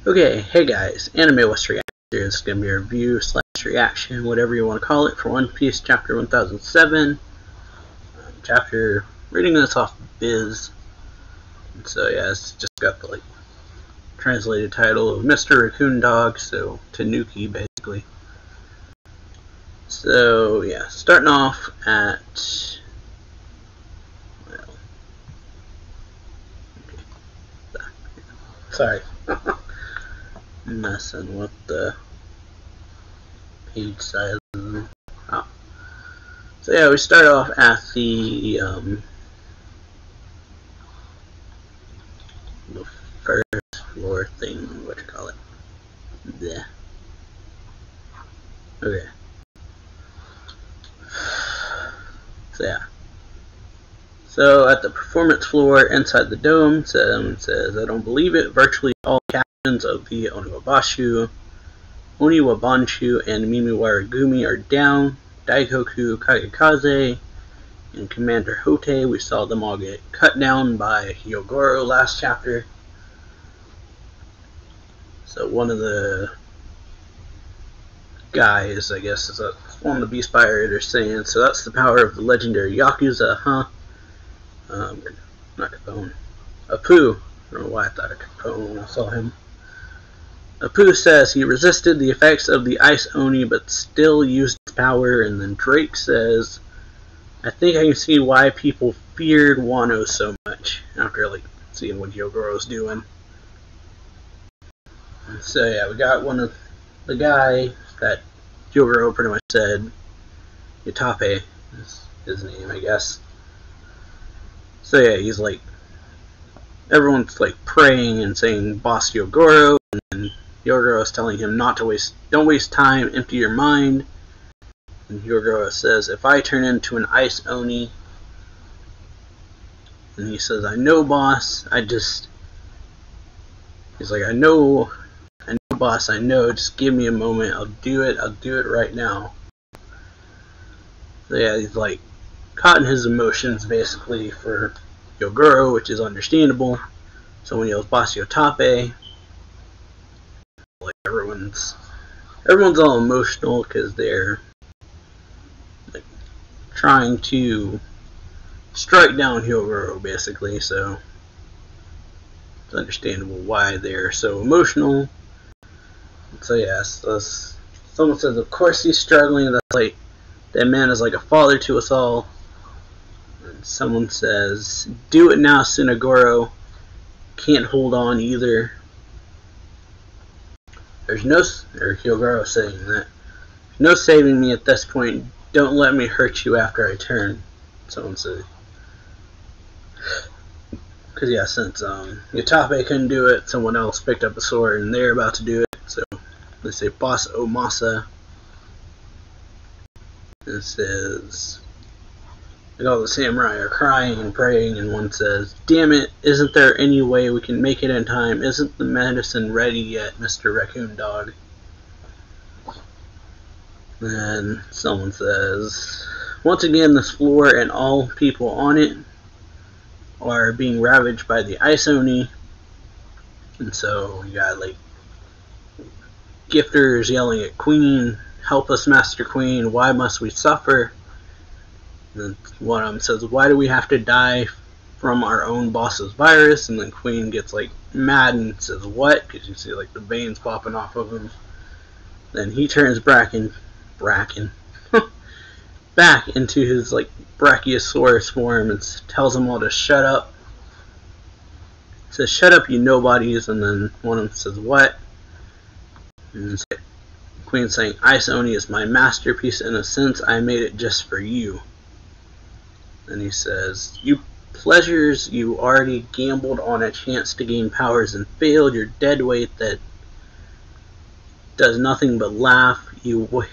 Okay, hey guys, Anime West Reaction. This is going to be a review / reaction, whatever you want to call it, for One Piece Chapter 1007. Chapter, reading this off Viz. And so yeah, it's just got the translated title of Mr. Raccoon Dog, so Tanuki basically. So yeah, starting off at, well, okay. Sorry. Messing with the page size. Oh. So yeah, we start off at the first floor thing, what you call it. Yeah. Okay. So yeah. So at the performance floor inside the dome, says, I don't believe it, virtually all captains of the Oniwabanshu, and Mimiwaragumi are down. Daikoku, Kagekaze, and Commander Hote, we saw them all get cut down by Hyogoro last chapter. So one of the guys, I guess, is one of the Beast Pirators saying, so that's the power of the legendary Yakuza, huh? Not Capone. Apu. I don't know why I thought of Capone when I saw him. Apu says he resisted the effects of the Ice Oni but still used his power, and then Drake says, I think I can see why people feared Wano so much after seeing what Hyogoro's doing. So yeah, we got one of the guy that Hyogoro pretty much said, Yatape is his name, I guess. So yeah, he's everyone's praying and saying Boss Hyogoro, and then Hyogoro is telling him don't waste time, empty your mind. And Hyogoro says, if I turn into an Ice Oni, and he says, I know, boss, he's like, I know, boss, I know, just give me a moment, I'll do it right now. So yeah, he's caught in his emotions basically for Hyogoro, which is understandable. So when he yells Boss Yatape, everyone's all emotional because they're trying to strike down Hyogoro basically, so it's understandable why they're so emotional. So yes, someone says, of course he's struggling, that's that man is like a father to us all. And someone says, do it now, Tsunegoro, can't hold on either. Hyogoro saying that, there's no saving me at this point, don't let me hurt you after I turn, someone said. Because yeah, since Yatape couldn't do it, someone else picked up a sword and they're about to do it, so they say Boss Omasa. It says, all the samurai are crying and praying, and one says, damn it, isn't there any way we can make it in time? Isn't the medicine ready yet, Mr. Raccoon Dog? And someone says, once again, this floor and all people on it are being ravaged by the Ice Oni. And so you got gifters yelling at Queen, help us, Master Queen, why must we suffer? And one of them says, why do we have to die from our own boss's virus? And then Queen gets mad and says, what? Because you see the veins popping off of him. Then he turns back into his Brachiosaurus form and tells them all to shut up. He says, shut up, you nobodies. And then one of them says, what? And Queen saying, Ice Oni is my masterpiece. In a sense, I made it just for you. And he says, you pleasures, you already gambled on a chance to gain powers and failed. You're dead weight that does nothing but laugh. And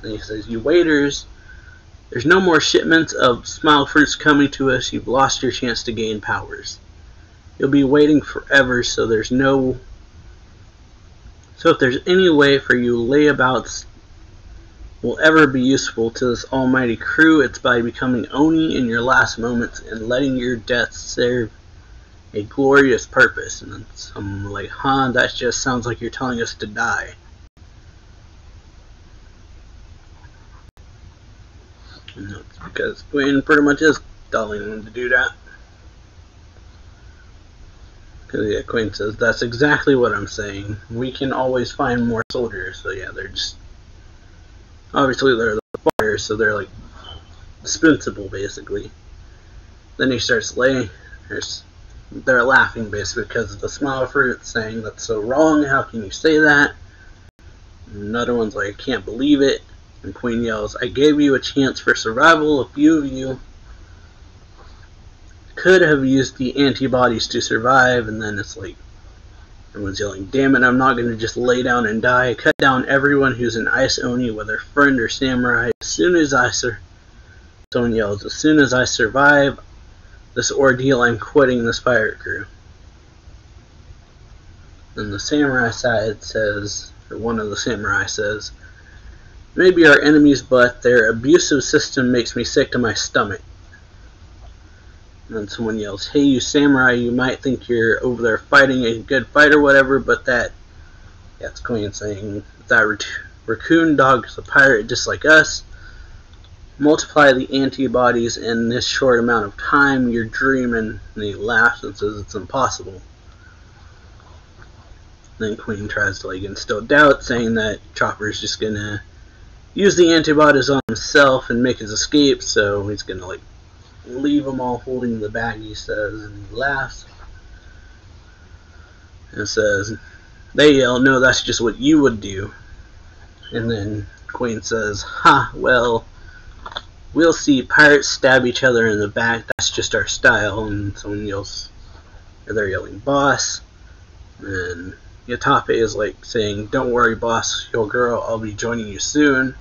he says, you waiters, there's no more shipments of smile fruits coming to us. You've lost your chance to gain powers. You'll be waiting forever, so if there's any way for you layabouts will ever be useful to this almighty crew, it's by becoming Oni in your last moments and letting your death serve a glorious purpose. And then I'm like, huh, that just sounds like you're telling us to die. And that's because Queen pretty much is telling them to do that. Because yeah, Queen says, that's exactly what I'm saying. We can always find more soldiers. So yeah, they're just, obviously they're the fighters, so they're like dispensable basically. Then he starts laying, they're laughing basically because of the smile fruit, saying that's so wrong, how can you say that? And another one's like, I can't believe it. And Queen yells, I gave you a chance for survival. A few of you could have used the antibodies to survive. And then it's like, everyone's yelling, damn it, I'm not going to just lay down and die. Cut down everyone who's an Ice Oni, whether friend or samurai. As soon as someone yells, as soon as I survive this ordeal, I'm quitting this pirate crew. And the samurai side says, or one of the samurai says, maybe our enemies, but their abusive system makes me sick to my stomach. And then someone yells, hey, you samurai, you might think you're over there fighting a good fight or whatever, but that's Queen saying, that raccoon dog is a pirate just like us. Multiply the antibodies in this short amount of time, you're dreaming. And he laughs and says it's impossible. Then Queen tries to instill doubt, saying that Chopper's just gonna use the antibodies on himself and make his escape, so he's gonna leave them all holding the bag, he says, and he laughs and says, they yell, no, that's just what you would do. And then Queen says, ha, well, we'll see. Pirates stab each other in the back, that's just our style. And someone yells, or they're yelling, boss. And Yatape is saying, don't worry, boss, Hyoguro, I'll be joining you soon.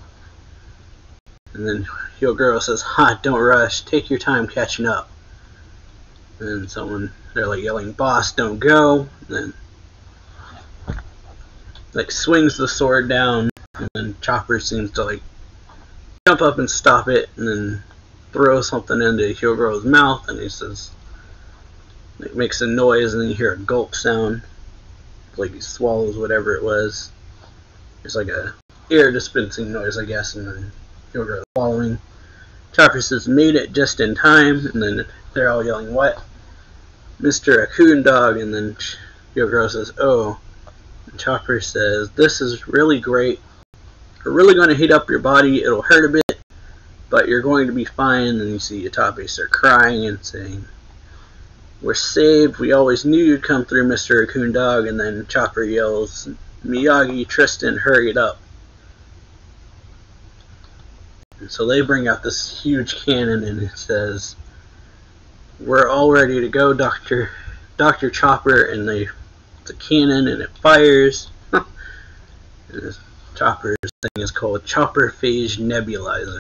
And then Hyoguro says, ha, don't rush, take your time catching up. And then they're yelling, boss, don't go. And then swings the sword down, and then Chopper seems to jump up and stop it, and then throw something into Hyogoro's mouth, and he says, makes a noise, and then you hear a gulp sound, he swallows whatever it was. It's a air dispensing noise, I guess, and then Hyogoro swallowing. Chopper says, made it just in time, and then they're all yelling, what? Mr. Raccoon Dog, and then Hyogoro says, oh. And Chopper says, this is really great. We're really going to heat up your body, it'll hurt a bit, but you're going to be fine. And you see Yatape start crying and saying, we're saved, we always knew you'd come through, Mr. Raccoon Dog. And then Chopper yells, Miyagi, Tristan, hurry it up. And so they bring out this huge cannon, and it says, we're all ready to go, Dr. Chopper. And it's a cannon, and it fires. And Chopper's thing is called Chopper Phage Nebulizer.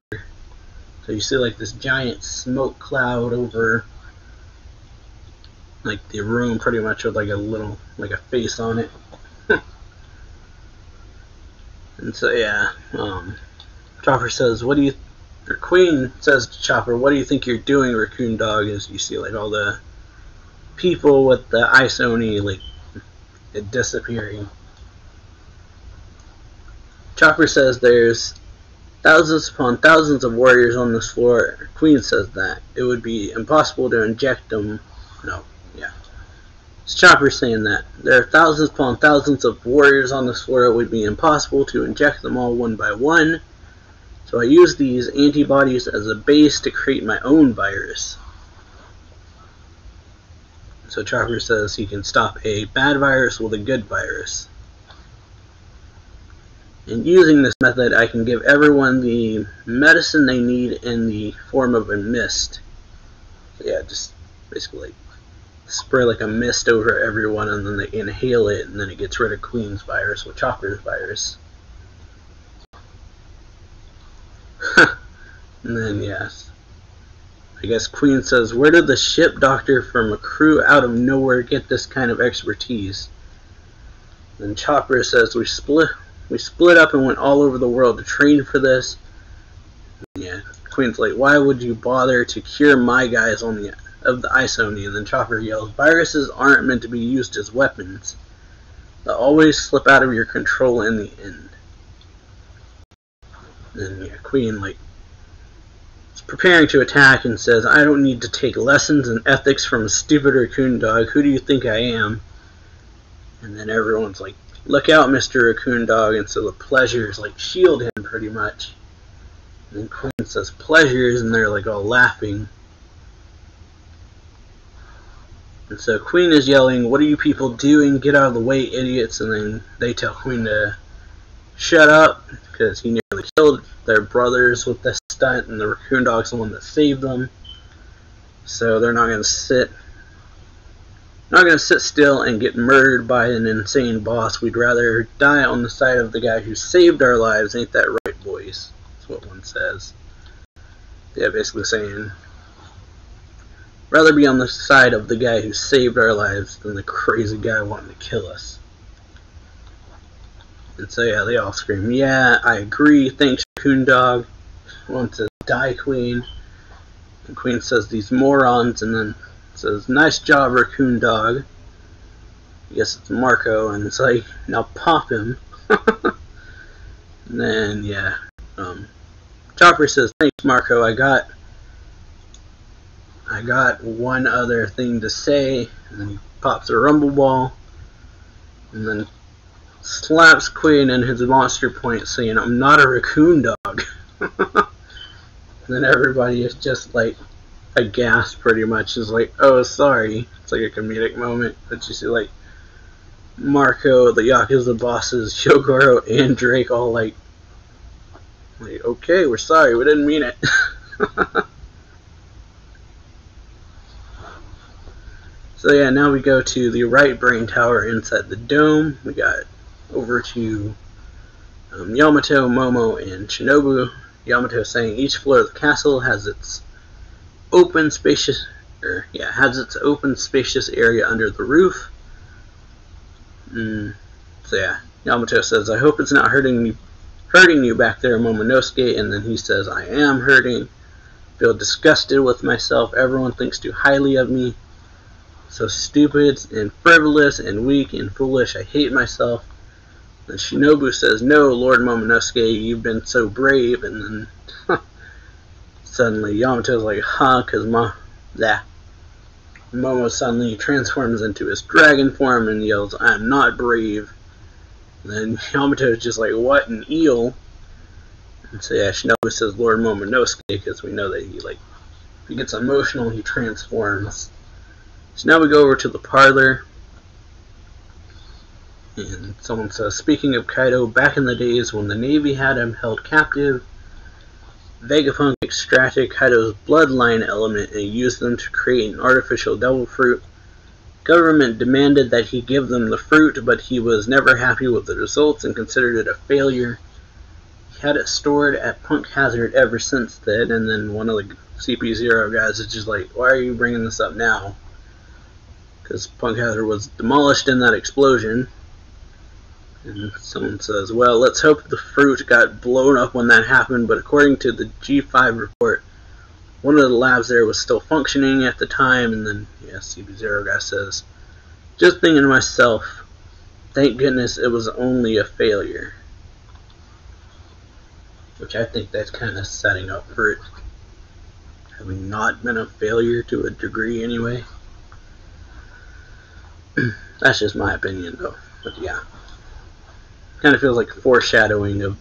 So you see this giant smoke cloud over the room, pretty much, with a little a face on it. And so yeah, Chopper says, Queen says to Chopper, what do you think you're doing, Raccoon Dog? As you see all the people with the Ice Oni disappearing. Chopper says there's thousands upon thousands of warriors on this floor. Queen says that it would be impossible to inject them. It's Chopper saying that there are thousands upon thousands of warriors on this floor. It would be impossible to inject them all one by one. So I use these antibodies as a base to create my own virus. So Chopper says he can stop a bad virus with a good virus. And using this method, I can give everyone the medicine they need in the form of a mist. So yeah, just basically spray a mist over everyone, and then they inhale it, and then it gets rid of Queen's virus with Chopper's virus. And then, yes, I guess Queen says, where did the ship doctor from a crew out of nowhere get this kind of expertise? And Chopper says, we split up and went all over the world to train for this. Yeah, Queen's why would you bother to cure my guys on the of the Ice Oni, and then Chopper yells, "Viruses aren't meant to be used as weapons. They'll always slip out of your control in the end." And yeah, Queen is preparing to attack and says, "I don't need to take lessons in ethics from a stupid raccoon dog. Who do you think I am?" And then everyone's like, "Look out, Mr. Raccoon Dog." And so the pleasures shield him pretty much. And then Queen says, "Pleasures," and they're all laughing. And so Queen is yelling, "What are you people doing? Get out of the way, idiots." And then they tell Queen to shut up, because he nearly killed their brothers with this stunt, and the Raccoon Dog's the one that saved them. So they're not going to sit still and get murdered by an insane boss. We'd rather die on the side of the guy who saved our lives. Ain't that right, boys? That's what one says. Yeah, basically saying, rather be on the side of the guy who saved our lives than the crazy guy wanting to kill us. And so yeah, they all scream, "Yeah, I agree. Thanks, Raccoon Dog." One says, "Die, Queen." And Queen says, "These morons," and then says, "Nice job, Raccoon Dog." I guess it's Marco, and it's like, "Now pop him." And then yeah, Chopper says, "Thanks, Marco. I got one other thing to say." And then he pops a rumble ball, and then slaps Queen in his monster point, saying, "I'm not a raccoon dog." And then everybody is just aghast pretty much. Is like, "Oh, sorry." It's like a comedic moment. But you see Marco, the Yakuza bosses, Shogoro, and Drake all "Okay, we're sorry, we didn't mean it." So yeah, now we go to the right brain tower inside the dome. We got over to Yamato, Momo, and Shinobu. Yamato saying each floor of the castle has its open, spacious area under the roof. So yeah, Yamato says, "I hope it's not hurting you back there, Momonosuke." And then he says, "I am hurting. Feel disgusted with myself. Everyone thinks too highly of me. So stupid and frivolous and weak and foolish. I hate myself." And Shinobu says, "No, Lord Momonosuke, you've been so brave." And then suddenly Yamato's like, "Huh?" Because Momo suddenly transforms into his dragon form and yells, "I'm not brave." And then Yamato's just like, "What, an eel?" And so yeah, Shinobu says, "Lord Momonosuke," because we know that if he gets emotional, he transforms. So now we go over to the parlor. And someone says, "Speaking of Kaido, back in the days when the Navy had him held captive, Vegapunk extracted Kaido's bloodline element and used them to create an artificial devil fruit. Government demanded that he give them the fruit, but he was never happy with the results and considered it a failure. He had it stored at Punk Hazard ever since then." And then one of the CP0 guys is just like, "Why are you bringing this up now?" Because Punk Hazard was demolished in that explosion. And someone says, "Well, let's hope the fruit got blown up when that happened, but according to the G5 report, one of the labs there was still functioning at the time." And then, yeah, CP0 guy says, "Just thinking to myself, thank goodness it was only a failure." Which I think that's kind of setting up for it having not been a failure to a degree anyway. That's just my opinion though. But yeah. Kind of feels like foreshadowing of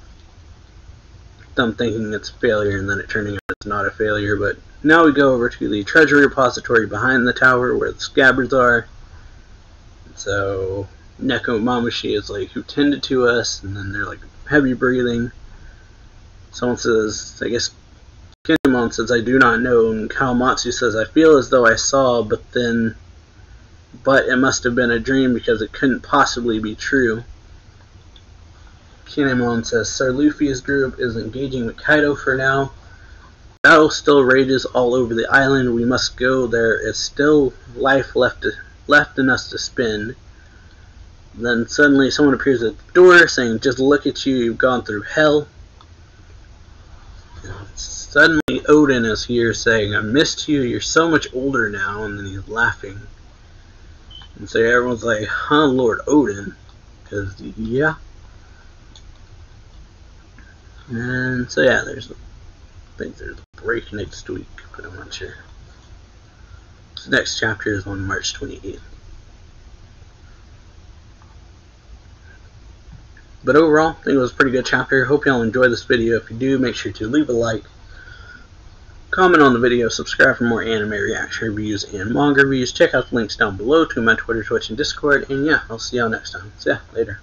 them thinking it's a failure and then it turning out it's not a failure. But now we go over to the treasure repository behind the tower where the scabbards are. So Neko Mamushi is like, "Who tended to us?" And then they're like heavy breathing. Someone says, I guess Kinemon says, "I do not know." And Kawamatsu says, "I feel as though I saw, but it must have been a dream because it couldn't possibly be true." Kinemon says, "Sir Luffy's group is engaging with Kaido for now. Battle still rages all over the island. We must go. There is still life left in us to spend." Then suddenly someone appears at the door saying, "Just look at you, you've gone through hell." And suddenly King Odin is here saying, "I missed you, you're so much older now," and then he's laughing. And so everyone's like, "Huh, Lord Odin?" Because, yeah. And so yeah, I think there's a break next week, but I'm not sure. The next chapter is on March 28th. But overall, I think it was a pretty good chapter. Hope y'all enjoy this video. If you do, make sure to leave a like, comment on the video, subscribe for more anime reaction reviews and manga reviews. Check out the links down below to my Twitter, Twitch, and Discord. And yeah, I'll see y'all next time. So yeah, later.